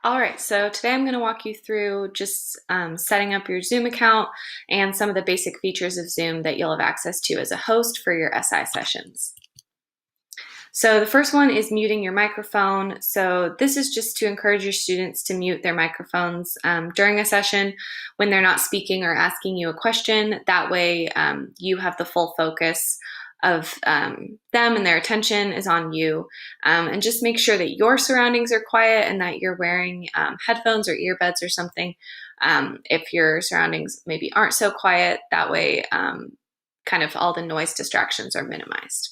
All right, so today I'm going to walk you through just setting up your Zoom account and some of the basic features of Zoom that you'll have access to as a host for your SI sessions. So the first one is muting your microphone. So this is just to encourage your students to mute their microphones during a session when they're not speaking or asking you a question. That way you have the full focus of them and their attention is on you. And just make sure that your surroundings are quiet and that you're wearing headphones or earbuds or something. If your surroundings maybe aren't so quiet, that way kind of all the noise distractions are minimized.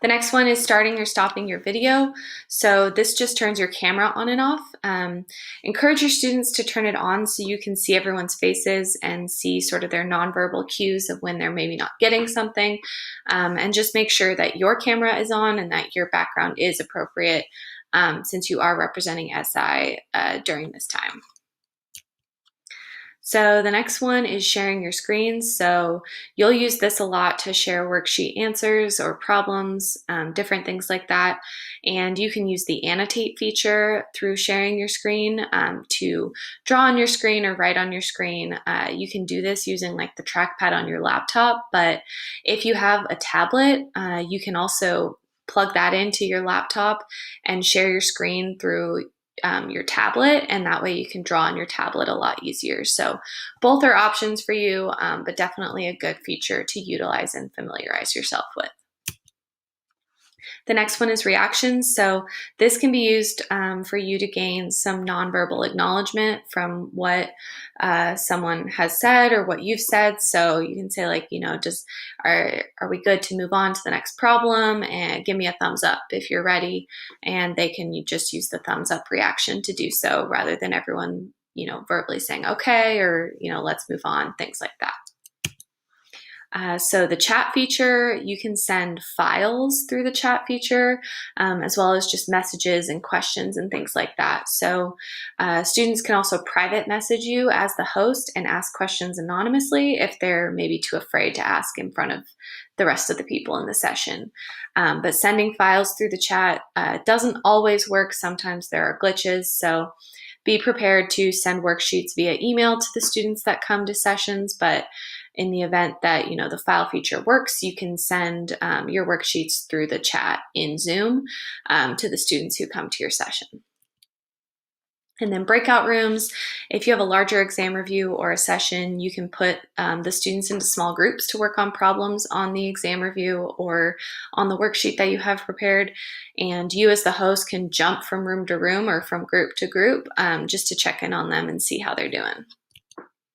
The next one is starting or stopping your video. So this just turns your camera on and off. Encourage your students to turn it on so you can see everyone's faces and see sort of their nonverbal cues of when they're maybe not getting something. And just make sure that your camera is on and that your background is appropriate since you are representing SI during this time. So the next one is sharing your screens. So you'll use this a lot to share worksheet answers or problems, different things like that. And you can use the annotate feature through sharing your screen to draw on your screen or write on your screen. You can do this using like the trackpad on your laptop, but if you have a tablet, you can also plug that into your laptop and share your screen through your tablet, and that way you can draw on your tablet a lot easier. So both are options for you, but definitely a good feature to utilize and familiarize yourself with. The next one is reactions. So this can be used for you to gain some nonverbal acknowledgement from what someone has said or what you've said. So you can say like, just are we good to move on to the next problem? And give me a thumbs up if you're ready. And they can just use the thumbs up reaction to do so rather than everyone, verbally saying, okay, or, let's move on, things like that. So the chat feature, you can send files through the chat feature, as well as just messages and questions and things like that. So students can also private message you as the host and ask questions anonymously if they're maybe too afraid to ask in front of the rest of the people in the session. But sending files through the chat doesn't always work. Sometimes there are glitches. So be prepared to send worksheets via email to the students that come to sessions, but in the event that the file feature works, you can send your worksheets through the chat in Zoom to the students who come to your session. And then breakout rooms, if you have a larger exam review or a session, you can put the students into small groups to work on problems on the exam review or on the worksheet that you have prepared. And you as the host can jump from room to room or from group to group just to check in on them and see how they're doing.